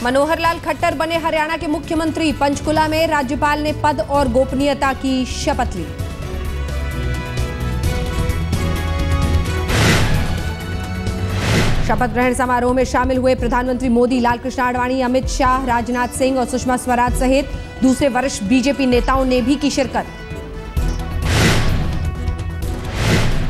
मनोहर लाल खट्टर बने हरियाणा के मुख्यमंत्री। पंचकुला में राज्यपाल ने पद और गोपनीयता की शपथ ली। शपथ ग्रहण समारोह में शामिल हुए प्रधानमंत्री मोदी, लालकृष्ण आडवाणी, अमित शाह, राजनाथ सिंह और सुषमा स्वराज सहित दूसरे वरिष्ठ बीजेपी नेताओं ने भी की शिरकत।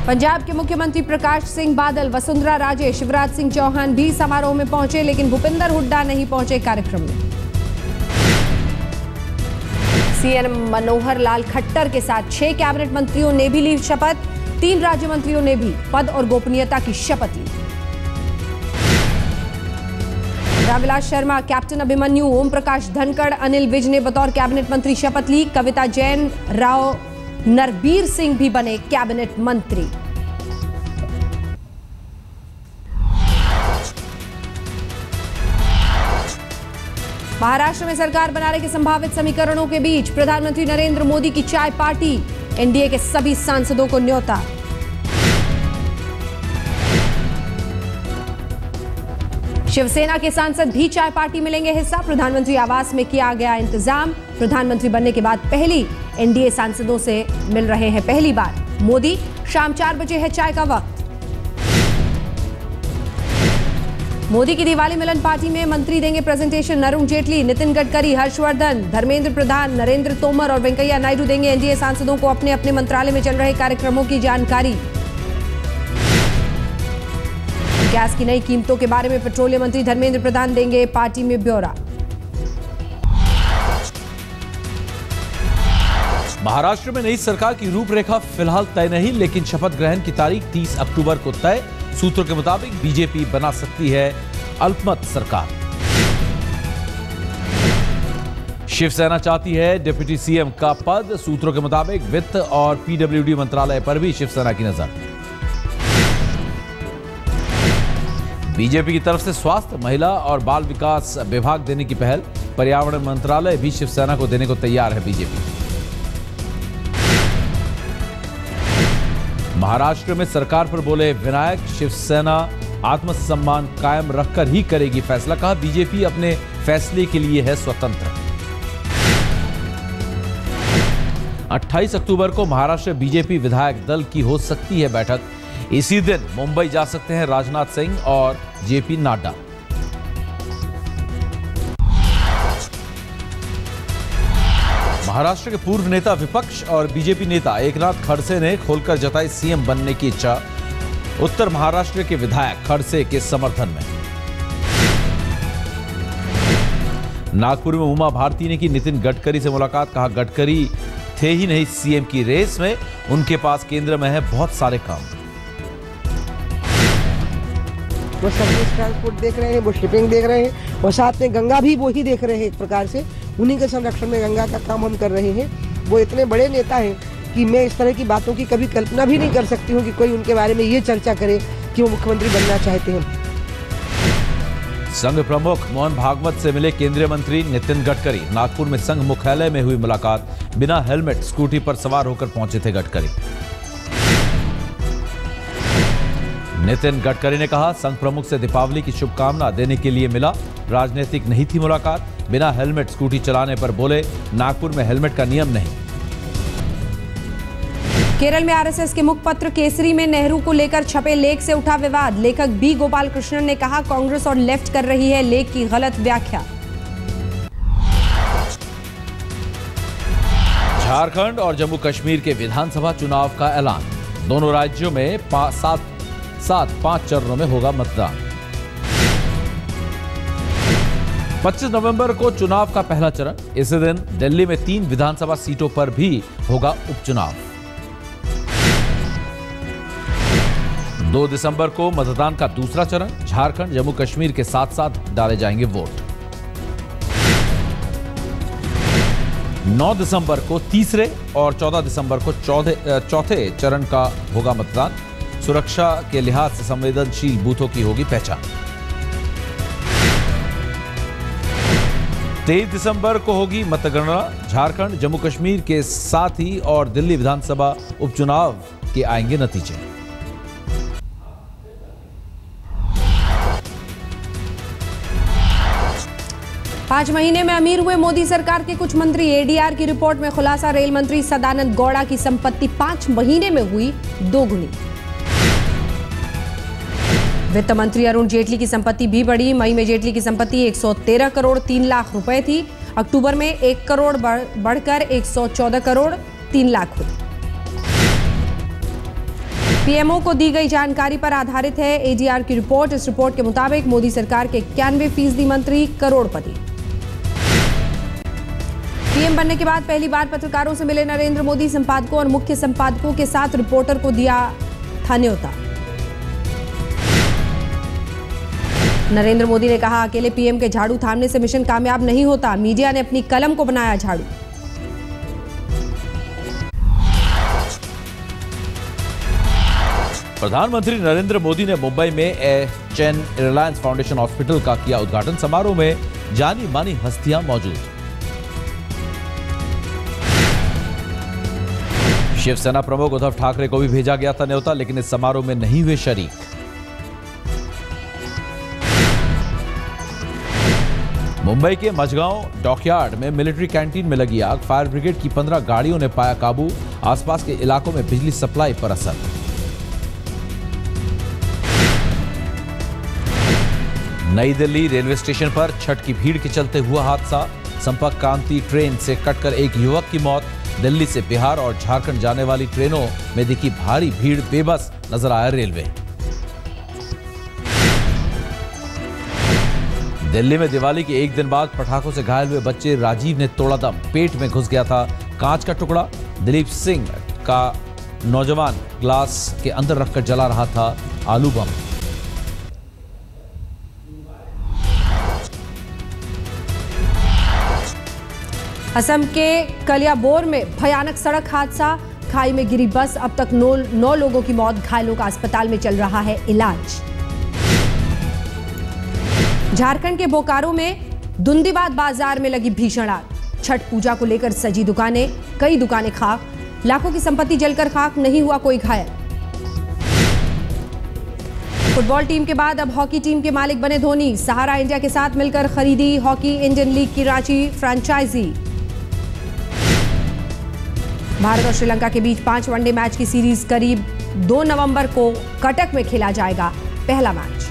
पंजाब के मुख्यमंत्री प्रकाश सिंह बादल, वसुंधरा राजे, शिवराज सिंह चौहान भी समारोह में पहुंचे, लेकिन भूपिंदर हुड्डा नहीं पहुंचे कार्यक्रम में। सीएम मनोहर लाल खट्टर के साथ 6 कैबिनेट मंत्रियों ने भी ली शपथ। 3 राज्य मंत्रियों ने भी पद और गोपनीयता की शपथ ली। रामविलास शर्मा, कैप्टन अभिमन्यु, ओम प्रकाश धनखड़, अनिल विज ने बतौर कैबिनेट मंत्री शपथ ली। कविता जैन, राव नरबीर सिंह भी बने कैबिनेट मंत्री। महाराष्ट्र में सरकार बनाने के संभावित समीकरणों के बीच प्रधानमंत्री नरेंद्र मोदी की चाय पार्टी, एनडीए के सभी सांसदों को न्योता। शिवसेना के सांसद भी चाय पार्टी में लेंगे हिस्सा। प्रधानमंत्री आवास में किया गया इंतजाम। प्रधानमंत्री बनने के बाद पहली एनडीए सांसदों से मिल रहे हैं पहली बार मोदी। शाम 4 बजे है चाय का वक्त। मोदी की दिवाली मिलन पार्टी में मंत्री देंगे प्रेजेंटेशन। अरुण जेटली, नितिन गडकरी, हर्षवर्धन, धर्मेंद्र प्रधान, नरेंद्र तोमर और वेंकैया नायडू देंगे एनडीए सांसदों को अपने अपने मंत्रालय में चल रहे कार्यक्रमों की जानकारी। गैस की नई कीमतों के बारे में पेट्रोलियम मंत्री धर्मेंद्र प्रधान देंगे पार्टी में ब्यौरा। महाराष्ट्र में नई सरकार की रूपरेखा फिलहाल तय नहीं, लेकिन शपथ ग्रहण की तारीख 30 अक्टूबर को तय। सूत्रों के मुताबिक बीजेपी बना सकती है अल्पमत सरकार। शिवसेना चाहती है डिप्टी सीएम का पद। सूत्रों के मुताबिक वित्त और पीडब्ल्यूडी मंत्रालय पर भी शिवसेना की नजर। बीजेपी की तरफ से स्वास्थ्य, महिला और बाल विकास विभाग देने की पहल। पर्यावरण मंत्रालय भी शिवसेना को देने को तैयार है बीजेपी। महाराष्ट्र में सरकार पर बोले विनायक, शिवसेना आत्मसम्मान कायम रखकर ही करेगी फैसला। कहा बीजेपी अपने फैसले के लिए है स्वतंत्र। 28 अक्टूबर को महाराष्ट्र बीजेपी विधायक दल की हो सकती है बैठक। इसी दिन मुंबई जा सकते हैं राजनाथ सिंह और जेपी नड्डा। महाराष्ट्र के पूर्व नेता विपक्ष और बीजेपी नेता एकनाथ खड़से ने खोलकर जताई सीएम बनने की इच्छा। उत्तर महाराष्ट्र के विधायक खड़से के समर्थन में। नागपुर में उमा भारती ने की नितिन गडकरी से मुलाकात। कहा गडकरी थे ही नहीं सीएम की रेस में, उनके पास केंद्र में है बहुत सारे काम। वो सर्विस ट्रांसपोर्ट देख रहे हैं, वो शिपिंग देख रहे हैं और साथ में गंगा भी वो ही देख रहे हैं। एक प्रकार से उन्हीं के संरक्षण में गंगा का काम हम कर रहे हैं। वो इतने बड़े नेता हैं कि मैं इस तरह की बातों की कभी कल्पना भी नहीं कर सकती हूँ कि कोई उनके बारे में ये चर्चा करे कि वो मुख्यमंत्री बनना चाहते हैं। संघ प्रमुख मोहन भागवत से मिले केंद्रीय मंत्री नितिन गडकरी। नागपुर में संघ मुख्यालय में हुई मुलाकात। बिना हेलमेट स्कूटी पर सवार होकर पहुंचे थे गडकरी। नितिन गडकरी ने कहा संघ प्रमुख से दीपावली की शुभकामना देने के लिए मिला। राजनीतिक नहीं थी मुलाकात। बिना हेलमेट स्कूटी चलाने पर बोले नागपुर में हेलमेट का नियम नहीं। केरल में आरएसएस के मुखपत्र केसरी में नेहरू को लेकर छपे लेख से उठा विवाद। लेखक बी गोपाल कृष्णन ने कहा कांग्रेस और लेफ्ट कर रही है लेख की गलत व्याख्या। झारखंड और जम्मू कश्मीर के विधानसभा चुनाव का ऐलान। दोनों राज्यों में 5 चरणों में होगा मतदान। 25 नवंबर को चुनाव का पहला चरण। इसी दिन दिल्ली में 3 विधानसभा सीटों पर भी होगा उपचुनाव। 2 दिसंबर को मतदान का दूसरा चरण। झारखंड, जम्मू कश्मीर के साथ साथ डाले जाएंगे वोट। 9 दिसंबर को तीसरे और 14 दिसंबर को चौथे चरण का होगा मतदान। सुरक्षा के लिहाज से संवेदनशील बूथों की होगी पहचान। 23 दिसंबर को होगी मतगणना। झारखंड, जम्मू कश्मीर के साथ ही और दिल्ली विधानसभा उपचुनाव के आएंगे नतीजे। 5 महीने में अमीर हुए मोदी सरकार के कुछ मंत्री। एडीआर की रिपोर्ट में खुलासा, रेल मंत्री सदानंद गौड़ा की संपत्ति 5 महीने में हुई 2 गुनी। वित्त मंत्री अरुण जेटली की संपत्ति भी बढ़ी। मई में जेटली की संपत्ति 113 करोड़ 3 लाख रुपए थी। अक्टूबर में 1 करोड़ बढ़कर 114 करोड़ 3 लाख हुई। पीएमओ को दी गई जानकारी पर आधारित है एडीआर की रिपोर्ट। इस रिपोर्ट के मुताबिक मोदी सरकार के 91% मंत्री करोड़पति। पीएम बनने के बाद पहली बार पत्रकारों से मिले नरेंद्र मोदी। संपादकों और मुख्य संपादकों के साथ रिपोर्टर को दिया था न्योता। नरेंद्र मोदी ने कहा, अकेले पीएम के झाड़ू थामने से मिशन कामयाब नहीं होता। मीडिया ने अपनी कलम को बनाया झाड़ू। प्रधानमंत्री नरेंद्र मोदी ने मुंबई में चेन एयरलाइंस फाउंडेशन हॉस्पिटल का किया उद्घाटन। समारोह में जानी मानी हस्तियां मौजूद। शिवसेना प्रमुख उद्धव ठाकरे को भी भेजा गया था न्योता, लेकिन इस समारोह में नहीं हुए शरीक। मुंबई के मझगांव डॉकयार्ड में मिलिट्री कैंटीन में लगी आग। फायर ब्रिगेड की 15 गाड़ियों ने पाया काबू। आसपास के इलाकों में बिजली सप्लाई पर असर। नई दिल्ली रेलवे स्टेशन पर छठ की भीड़ के चलते हुआ हादसा। संपर्क क्रांति ट्रेन से कटकर एक युवक की मौत। दिल्ली से बिहार और झारखंड जाने वाली ट्रेनों में दिखी भारी भीड़। बेबस नजर आया रेलवे। दिल्ली में दिवाली के एक दिन बाद पटाखों से घायल हुए बच्चे राजीव ने तोड़ा दम। पेट में घुस गया था कांच का टुकड़ा। दिलीप सिंह का नौजवान ग्लास के अंदर रखकर जला रहा था आलू बम। असम के कलियाबोर में भयानक सड़क हादसा। खाई में गिरी बस। अब तक 9 लोगों की मौत। घायलों का अस्पताल में चल रहा है इलाज। झारखंड के बोकारो में दुंदीबाद बाजार में लगी भीषण आग। छठ पूजा को लेकर सजी दुकानें, कई दुकानें खाक। लाखों की संपत्ति जलकर खाक, नहीं हुआ कोई घायल। फुटबॉल टीम के बाद अब हॉकी टीम के मालिक बने धोनी। सहारा इंडिया के साथ मिलकर खरीदी हॉकी इंडियन लीग की रांची फ्रेंचाइजी। भारत और श्रीलंका के बीच 5 वनडे मैच की सीरीज करीब 2 नवंबर को कटक में खेला जाएगा पहला मैच।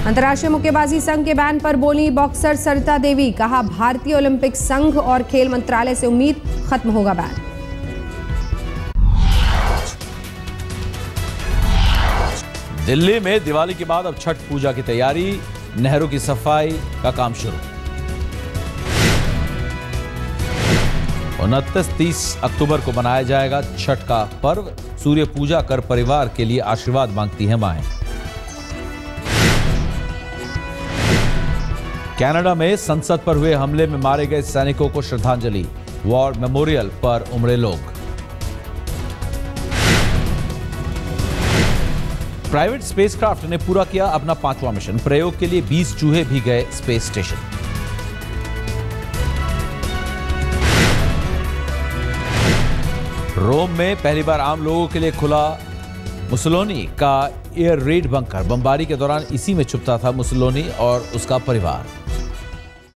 अंतर्राष्ट्रीय मुक्केबाजी संघ के बैन पर बोली बॉक्सर सरिता देवी। कहा, भारतीय ओलंपिक संघ और खेल मंत्रालय से उम्मीद खत्म होगा बैन। दिल्ली में दिवाली के बाद अब छठ पूजा की तैयारी। नहरों की सफाई का काम शुरू। 29-30 अक्टूबर को मनाया जाएगा छठ का पर्व। सूर्य पूजा कर परिवार के लिए आशीर्वाद मांगती हैं माएं। कनाडा में संसद पर हुए हमले में मारे गए सैनिकों को श्रद्धांजलि। वॉर मेमोरियल पर उमड़े लोग। प्राइवेट स्पेसक्राफ्ट ने पूरा किया अपना 5वां मिशन। प्रयोग के लिए 20 चूहे भी गए स्पेस स्टेशन। रोम में पहली बार आम लोगों के लिए खुला मुसोलिनी का एयर रेड बंकर। बमबारी के दौरान इसी में छुपता था मुसोलिनी और उसका परिवार।